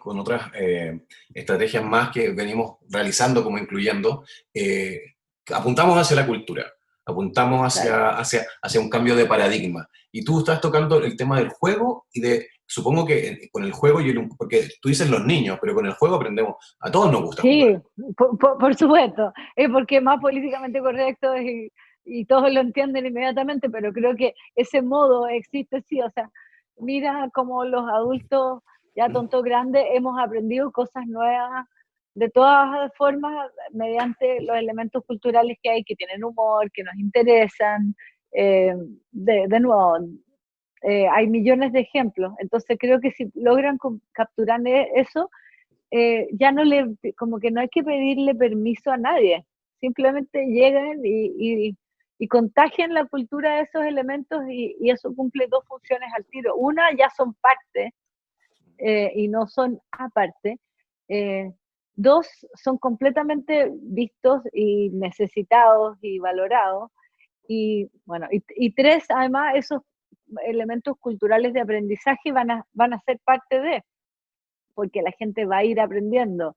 estrategias más que venimos realizando como incluyendo, eh, apuntamos hacia la cultura, apuntamos claro. hacia un cambio de paradigma. Y tú estás tocando el tema del juego y supongo que con el juego, porque tú dices los niños, pero con el juego aprendemos, a todos nos gusta jugar. Sí, por supuesto, es porque es más políticamente correcto y todos lo entienden inmediatamente, pero creo que ese modo existe sí, o sea, mira como los adultos ya ¿Mm? tontos grandes hemos aprendido cosas nuevas de todas formas mediante los elementos culturales que hay, que tienen humor, que nos interesan. eh, de nuevo, hay millones de ejemplos, entonces creo que si logran capturar eso, ya no le, como que no hay que pedirle permiso a nadie, simplemente llegan y contagian la cultura de esos elementos y eso cumple dos funciones al tiro. Una, ya son parte y no son aparte. Eh, Dos, son completamente vistos y necesitados y valorados. Y bueno, y tres, además, esos elementos culturales de aprendizaje van a ser parte de, porque la gente va a ir aprendiendo.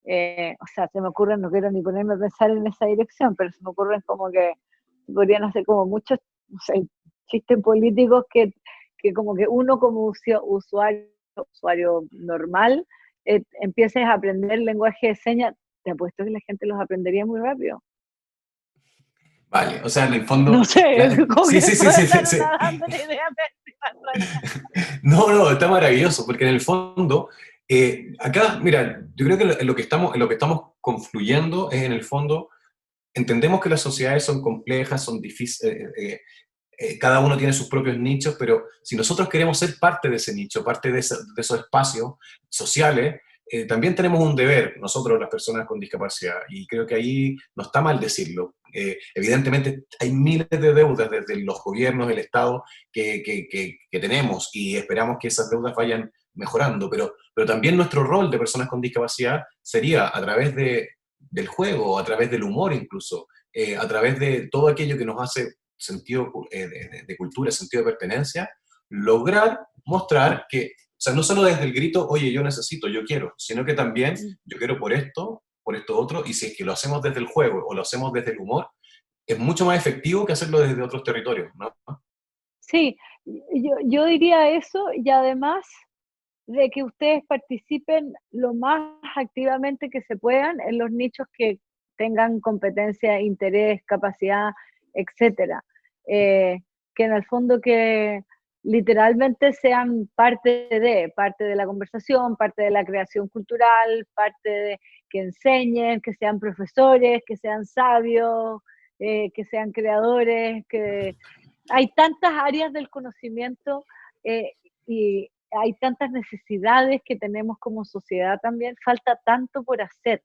O sea, se me ocurren, no quiero ni ponerme a pensar en esa dirección, pero se me ocurren como que podrían hacer como muchos, no sé, chistes políticos que como que uno como usuario normal empieces a aprender lenguaje de señas, te apuesto que la gente los aprendería muy rápido. Vale, o sea, en el fondo, No sé, como sí, que sí, sí, puedo sí, sí, estar sí. dando una idea pésima. No, no, está maravilloso, porque en el fondo, acá, mira, yo creo que en lo que estamos confluyendo es en el fondo, entendemos que las sociedades son complejas, son difíciles, cada uno tiene sus propios nichos, pero si nosotros queremos ser parte de ese nicho, parte de esos espacios sociales, también tenemos un deber, nosotros las personas con discapacidad, y creo que ahí no está mal decirlo. Evidentemente hay miles de deudas desde los gobiernos, el Estado, que tenemos, y esperamos que esas deudas vayan mejorando, pero también nuestro rol de personas con discapacidad sería a través del juego, a través del humor incluso, a través de todo aquello que nos hace sentido de cultura, sentido de pertenencia, lograr mostrar que, o sea, no solo desde el grito, oye, yo necesito, yo quiero, sino que también Mm. yo quiero por esto otro, y si es que lo hacemos desde el juego o lo hacemos desde el humor, es mucho más efectivo que hacerlo desde otros territorios, ¿no? Sí, yo diría eso y además de que ustedes participen lo más activamente que se puedan en los nichos que tengan competencia, interés, capacidad, etcétera. Eh, que en el fondo que literalmente sean parte de la conversación, parte de la creación cultural, parte de que enseñen, que sean profesores, que sean sabios, que sean creadores, que hay tantas áreas del conocimiento y hay tantas necesidades que tenemos como sociedad también, falta tanto por hacer.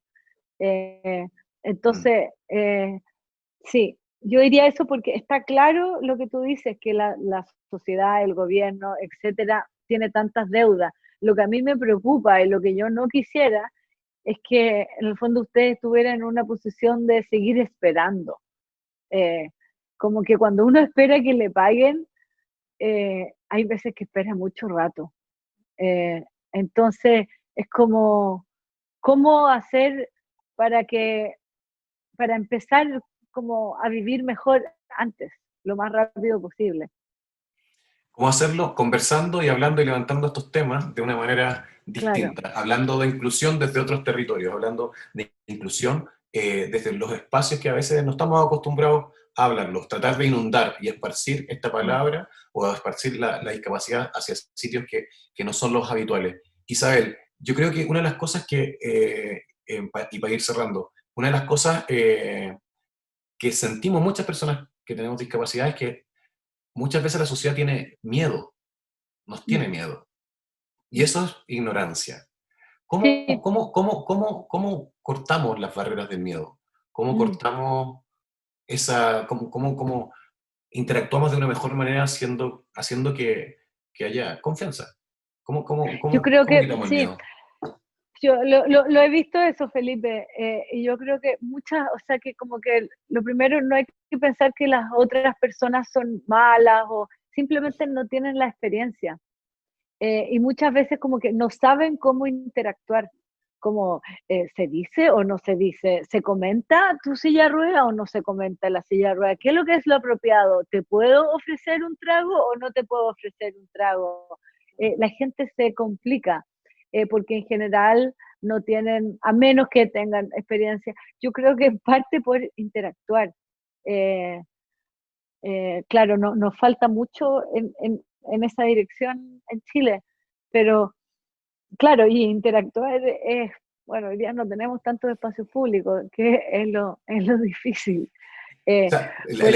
Eh, Mm. entonces, sí, yo diría eso porque está claro lo que tú dices, que la sociedad, el gobierno, etcétera, tiene tantas deudas. Lo que a mí me preocupa y lo que yo no quisiera es que en el fondo ustedes estuvieran en una posición de seguir esperando. Eh, como que cuando uno espera que le paguen, hay veces que espera mucho rato. Eh, entonces, es como, ¿cómo hacer para que, para empezar como a vivir mejor antes, lo más rápido posible? ¿Cómo hacerlo? Conversando y hablando y levantando estos temas de una manera Claro, distinta, hablando de inclusión desde otros territorios, hablando de inclusión desde los espacios que a veces no estamos acostumbrados a hablarlos, tratar de inundar y esparcir esta mm, palabra o esparcir la discapacidad hacia sitios que no son los habituales. Isabel, yo creo que una de las cosas y para ir cerrando, una de las cosas que sentimos muchas personas que tenemos discapacidad es que muchas veces la sociedad tiene miedo, nos mm, tiene miedo. Y mm. eso es ignorancia. Sí, ¿Cómo cortamos las barreras del miedo? ¿Cómo mm. cortamos cómo interactuamos de una mejor manera haciendo que haya confianza? Yo creo ¿Cómo que quitamos el sí, miedo? yo lo he visto eso, Felipe, y yo creo que muchas, o sea, que como que lo primero no hay que pensar que las otras personas son malas o simplemente no tienen la experiencia. Y muchas veces como que no saben cómo interactuar, como se dice o no se dice, se comenta tu silla de rueda o no se comenta la silla de rueda, ¿qué es lo que es lo apropiado? ¿Te puedo ofrecer un trago o no te puedo ofrecer un trago? La gente se complica porque en general no tienen, a menos que tengan experiencia, yo creo que en parte por interactuar. Eh, claro, no, nos falta mucho en esa dirección en Chile, pero claro, y interactuar es, bueno, hoy día no tenemos tantos espacios públicos, que es lo difícil. O Eh, sea, por eso,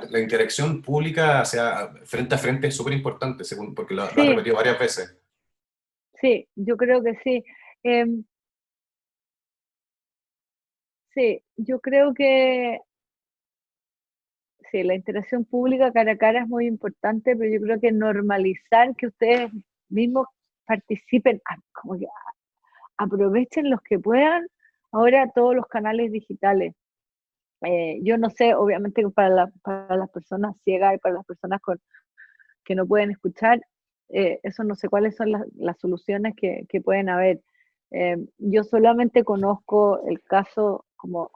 la interacción pública, o sea, frente a frente es súper importante, porque lo has sí, repetido varias veces. sí, yo creo que sí. Em, sí, yo creo que sí, la interacción pública cara a cara es muy importante, pero yo creo que normalizar que ustedes mismos participen, como que aprovechen los que puedan ahora todos los canales digitales. Yo no sé, obviamente que para las personas ciegas y para las personas que no pueden escuchar, eso no sé cuáles son las soluciones que pueden haber. Yo solamente conozco el caso como,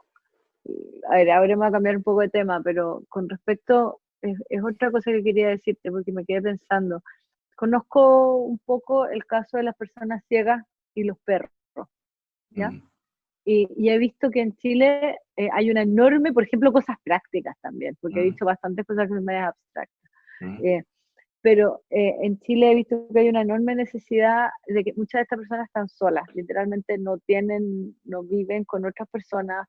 a ver, ahora me voy a cambiar un poco de tema, pero con respecto, es otra cosa que quería decirte porque me quedé pensando. Conozco un poco el caso de las personas ciegas y los perros, ¿ya? Mm, Y he visto que en Chile hay una enorme, por ejemplo, cosas prácticas también, porque he mm, dicho bastantes cosas que son medias abstractas. mm, Eh, pero en Chile he visto que hay una enorme necesidad de que muchas de estas personas están solas, literalmente no tienen, no viven con otras personas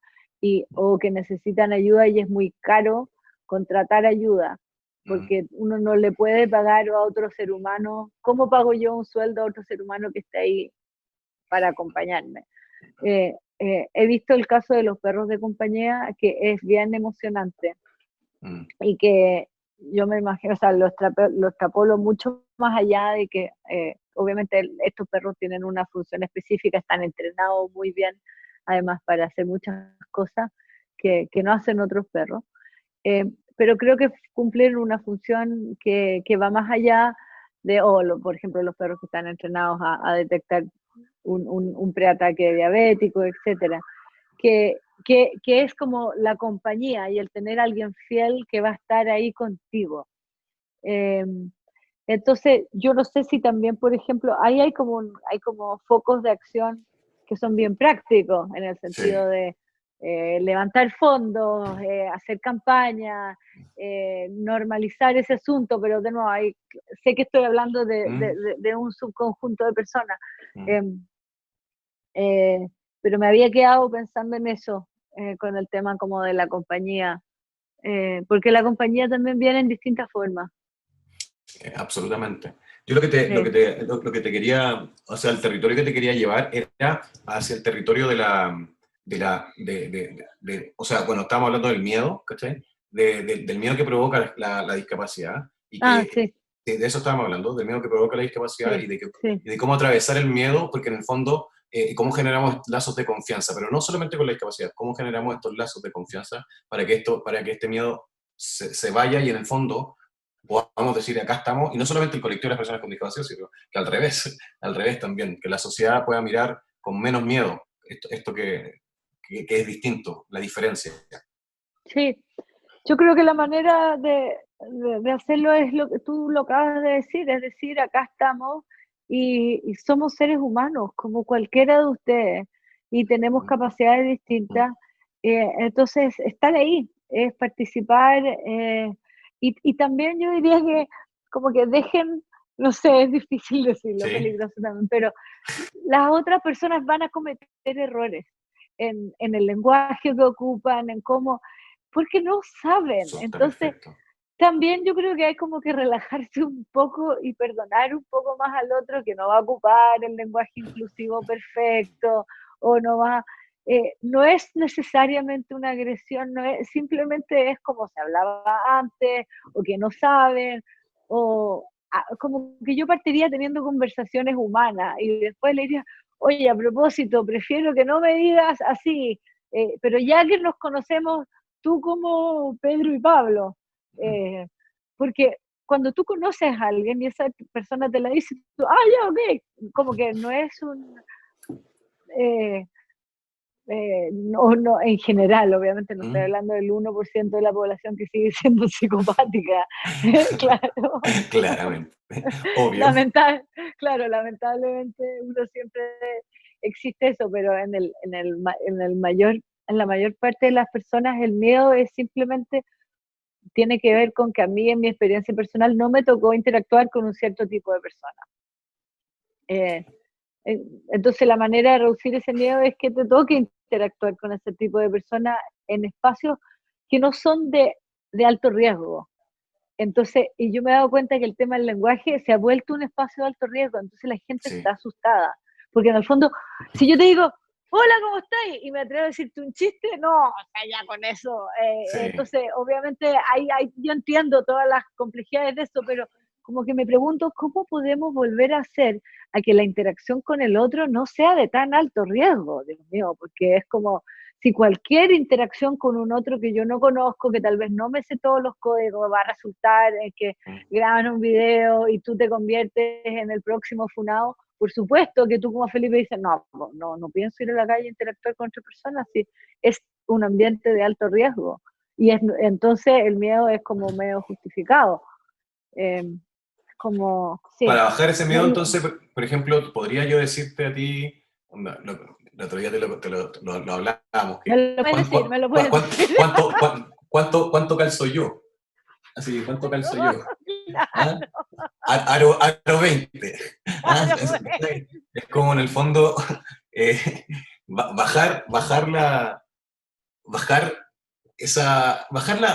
o que necesitan ayuda y es muy caro contratar ayuda, mm. porque uno no le puede pagar a otro ser humano. ¿Cómo pago yo un sueldo a otro ser humano que esté ahí para acompañarme. He visto el caso de los perros de compañía, que es bien emocionante y que yo me imagino, o sea, los extrapolo mucho más allá de que obviamente estos perros tienen una función específica, están entrenados muy bien, además para hacer muchas cosas que no hacen otros perros. Pero creo que cumplen una función que va más allá de, por ejemplo, los perros que están entrenados a detectar un preataque diabético, etcétera, que es como la compañía y el tener a alguien fiel que va a estar ahí contigo. Entonces, yo no sé si también, por ejemplo, ahí hay como focos de acción que son bien prácticos, en el sentido Sí. de levantar fondos, hacer campaña, normalizar ese asunto, pero de nuevo, sé que estoy hablando de un subconjunto de personas. Pero me había quedado pensando en eso, con el tema como de la compañía, porque la compañía también viene en distintas formas. Absolutamente. Yo lo que te quería, o sea, el territorio que te quería llevar era hacia el territorio o sea, bueno, estábamos hablando del miedo, ¿cachai? Del miedo que provoca la discapacidad, y Sí, de eso estábamos hablando, del miedo que provoca la discapacidad sí, y sí. de cómo atravesar el miedo, porque en el fondo, cómo generamos lazos de confianza, pero no solamente con la discapacidad, cómo generamos estos lazos de confianza para que este miedo se vaya y en el fondo podamos decir acá estamos, y no solamente el colectivo de las personas con discapacidad, sino que al revés también, que la sociedad pueda mirar con menos miedo esto que es distinto, la diferencia. Sí, yo creo que la manera de hacerlo es lo que tú lo acabas de decir, es decir, acá estamos y somos seres humanos como cualquiera de ustedes y tenemos capacidades distintas. Entonces, estar ahí es participar y también yo diría que como que dejen, no sé, es difícil decirlo, Sí, peligroso también, pero las otras personas van a cometer errores en el lenguaje que ocupan, en cómo, porque no saben. eso está Entonces, perfecto. también yo creo que hay como que relajarse un poco y perdonar un poco más al otro que no va a ocupar el lenguaje inclusivo perfecto o no va, no es necesariamente una agresión, no es, simplemente es como se hablaba antes o que no saben o como que yo partiría teniendo conversaciones humanas y después le diría, oye, a propósito, prefiero que no me digas así, pero ya que nos conocemos tú como Pedro y Pablo, eh, porque cuando tú conoces a alguien y esa persona te la dice, tú, ya, ok, como que no es un, eh, no, en general, obviamente no estoy ¿Mm? hablando del 1% de la población que sigue siendo psicopática, claro, Claramente, obvio. claro, lamentablemente uno siempre existe eso, pero en la mayor parte de las personas el miedo es simplemente tiene que ver con que a mí en mi experiencia personal no me tocó interactuar con un cierto tipo de personas. Eh, entonces la manera de reducir ese miedo es que te toque interactuar con ese tipo de personas en espacios que no son de alto riesgo. Entonces, y yo me he dado cuenta que el tema del lenguaje se ha vuelto un espacio de alto riesgo, entonces la gente Sí. está asustada, porque en el fondo, si yo te digo, hola, ¿cómo estás? Y me atrevo a decirte un chiste, no, o sea, ya con eso. Sí. Entonces, obviamente, yo entiendo todas las complejidades de eso, pero como que me pregunto, ¿cómo podemos volver a hacer a que la interacción con el otro no sea de tan alto riesgo, Dios mío? Porque es como, si cualquier interacción con un otro que yo no conozco, que tal vez no me sé todos los códigos, va a resultar en que graban un video y tú te conviertes en el próximo funado, por supuesto que tú como Felipe dices, no pienso ir a la calle a interactuar con otras personas, si es un ambiente de alto riesgo. Y entonces el miedo es como medio justificado. Eh, sí. Para bajar ese miedo, No, entonces, por ejemplo, podría yo decirte a ti, el otro día lo hablábamos, me que lo puedes decir, me lo puedes decir. cuánto calzo yo? Así, ¿cuánto calzo yo? ¿Ah? Claro, Aro 20. ¿Ah? claro, Es como en el fondo eh, bajar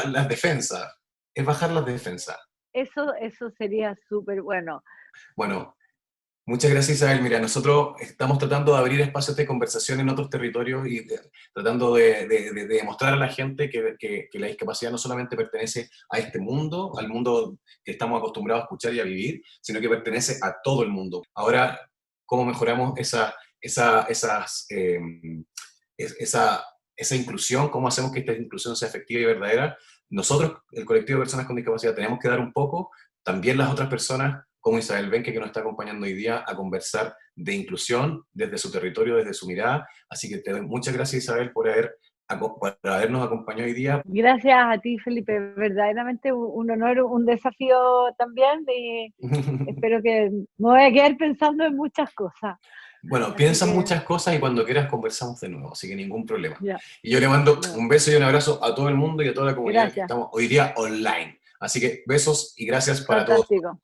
las defensas. Es bajar las defensas. eso sería súper bueno. Bueno, Muchas gracias, Isabel. Mira, nosotros estamos tratando de abrir espacios de conversación en otros territorios y tratando de demostrar a la gente que la discapacidad no solamente pertenece a este mundo, al mundo que estamos acostumbrados a escuchar y a vivir, sino que pertenece a todo el mundo. Ahora, ¿cómo mejoramos esa inclusión? ¿Cómo hacemos que esta inclusión sea efectiva y verdadera? Nosotros, el colectivo de personas con discapacidad, tenemos que dar un poco, también las otras personas como Isabel Benque, que nos está acompañando hoy día a conversar de inclusión desde su territorio, desde su mirada. Así que te doy muchas gracias, Isabel, por habernos acompañado hoy día. Gracias a ti, Felipe. Verdaderamente un honor, un desafío también. Y espero que me voy a quedar pensando en muchas cosas. Bueno, Así piensan que, muchas cosas y cuando quieras conversamos de nuevo, así que ningún problema. ya, Y yo le mando no. un beso y un abrazo a todo el mundo y a toda la comunidad que Gracias. estamos hoy día online. Así que besos y gracias para todos. Fantástico.